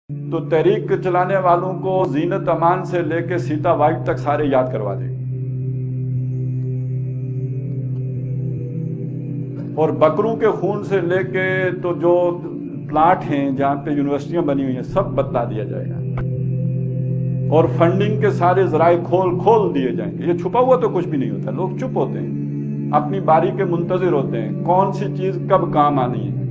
تو تحریک چلانے والوں کو زینت امان سے لے کے سیتا وائٹ تک سارے یاد کروا دیں، اور بکروں کے خون سے لے کے تو جو پلاٹ ہیں جہاں پہ یونیورسٹیاں بنی ہوئی ہیں سب بتلا دیا جائے گا، اور فنڈنگ کے سارے ذرائع کھول دیے جائیں گے۔ یہ چھپا ہوا تو کچھ بھی نہیں ہوتا، لوگ چپ ہوتے ہیں، اپنی باری کے منتظر ہوتے ہیں کون سی چیز کب کام آنی ہے۔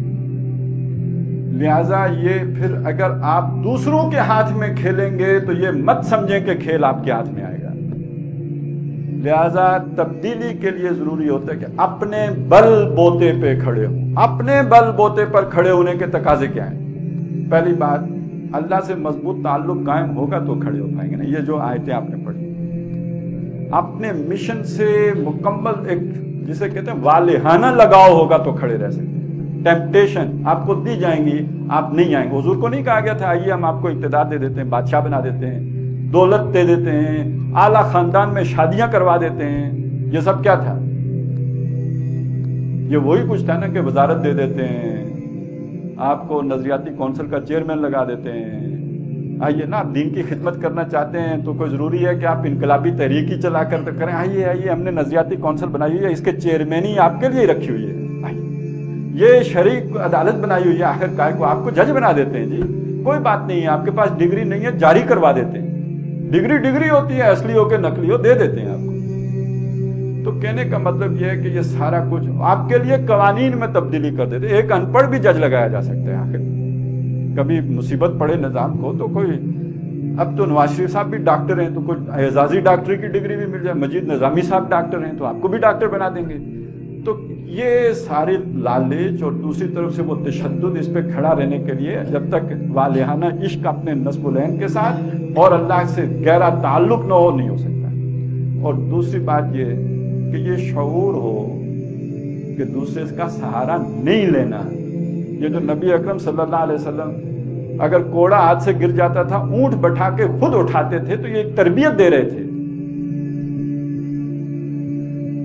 لہٰذا یہ پھر اگر آپ دوسروں کے ہاتھ میں کھیلیں گے تو یہ مت سمجھیں کہ کھیل آپ کے ہاتھ میں آئے گا۔ لہٰذا تبدیلی کے لیے ضروری ہوتا ہے کہ اپنے بل بوتے پہ کھڑے ہوں۔ اپنے بل بوتے پر کھڑے ہونے کے تقاضے کیا ہیں؟ پہلی بات، اللہ سے مضبوط تعلق قائم ہوگا تو کھڑے ہو پائیں گے نا، یہ جو آیتیں آپ نے پڑھی۔ اپنے مشن سے مکمل ایک جسے کہتے ہیں والہانہ لگاؤ ہوگا تو کھڑے رہ سکتے ہیں۔ ٹیمپٹیشن آپ کو دی جائیں گی، آپ نہیں آئیں گے۔ حضور کو نہیں کہا گیا تھا آئیے ہم آپ کو اقتدار دے دیتے ہیں، بادشاہ بنا دیتے ہیں، دولت دے دیتے ہیں، اعلیٰ خاندان میں شادیاں کروا دیتے ہیں؟ یہ سب کیا تھا؟ یہ وہی کچھ تھا نا کہ وزارت دے دیتے ہیں، آپ کو نظریاتی کونسل کا چیئرمین لگا دیتے ہیں۔ آئیے نا، آپ دین کی خدمت کرنا چاہتے ہیں تو کوئی ضروری ہے کہ آپ انقلابی تحریک ہی چلا کر کریں؟ آئیے آئیے، ہم نے نظریاتی کونسل بنائی ہوئی ہے، اس کے چیئرمین ہی آپ کے لیے رکھی ہوئی ہے۔ یہ شریک عدالت بنائی ہوئی ہے، آخر کار کو آپ کو جج بنا دیتے ہیں۔ جی کوئی بات نہیں ہے، آپ کے پاس ڈگری نہیں ہے، جاری کروا دیتے ہیں۔ ڈگری ہوتی ہے، اصلی ہو کے نقلی ہو دے دیتے ہیں آپ کو۔ تو کہنے کا مطلب یہ ہے کہ یہ سارا کچھ آپ کے لیے قوانین میں تبدیلی کر دیتے ہیں۔ ایک ان پڑھ بھی جج لگایا جا سکتا ہے، آخر کبھی مصیبت پڑے نظام کو تو کوئی، اب تو نواز شریف صاحب بھی ڈاکٹر ہیں تو کوئی اعزازی ڈاکٹری کی ڈگری بھی مل جائے، مجید نظامی صاحب ڈاکٹر ہیں تو آپ کو بھی ڈاکٹر بنا دیں گے۔ تو یہ سارے لالچ اور دوسری طرف سے وہ تشدد اس پہ کھڑا رہنے کے لیے جب تک والہانہ عشق اپنے نصب العین کے ساتھ اور اللہ سے گہرا تعلق نہ ہو نہیں ہو سکتا۔ اور دوسری بات یہ کہ یہ شعور ہو کہ دوسرے کا سہارا نہیں لینا۔ یہ جو نبی اکرم صلی اللہ علیہ وسلم اگر کوڑا ہاتھ سے گر جاتا تھا اونٹ بٹھا کے خود اٹھاتے تھے تو یہ ایک تربیت دے رہے تھے۔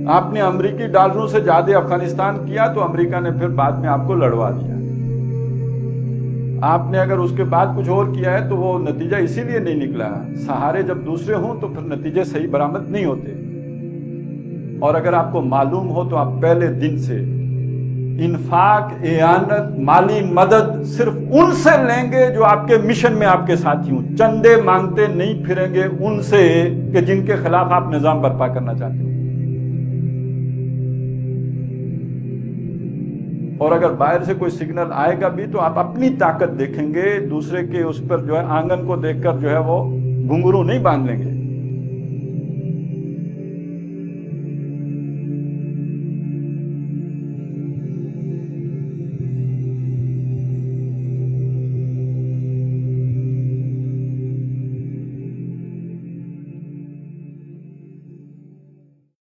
آپ نے امریکی ڈالروں سے زیادہ افغانستان کیا تو امریکہ نے پھر بعد میں آپ کو لڑوا دیا۔ آپ نے اگر اس کے بعد کچھ اور کیا ہے تو وہ نتیجہ اسی لیے نہیں نکلا۔ سہارے جب دوسرے ہوں تو پھر نتیجے صحیح برآمد نہیں ہوتے۔ اور اگر آپ کو معلوم ہو تو آپ پہلے دن سے انفاق، اعانت، مالی مدد صرف ان سے لیں گے جو آپ کے مشن میں آپ کے ساتھی ہوں۔ چندے مانگتے نہیں پھریں گے ان سے کہ جن کے خلاف آپ نظام برپا کرنا چاہتے ہیں۔ اور اگر باہر سے کوئی سگنل آئے گا بھی تو آپ اپنی طاقت دیکھیں گے، دوسرے کے اس پر جو ہے آنگن کو دیکھ کر جو ہے وہ گھنگرو نہیں باندھ لیں گے۔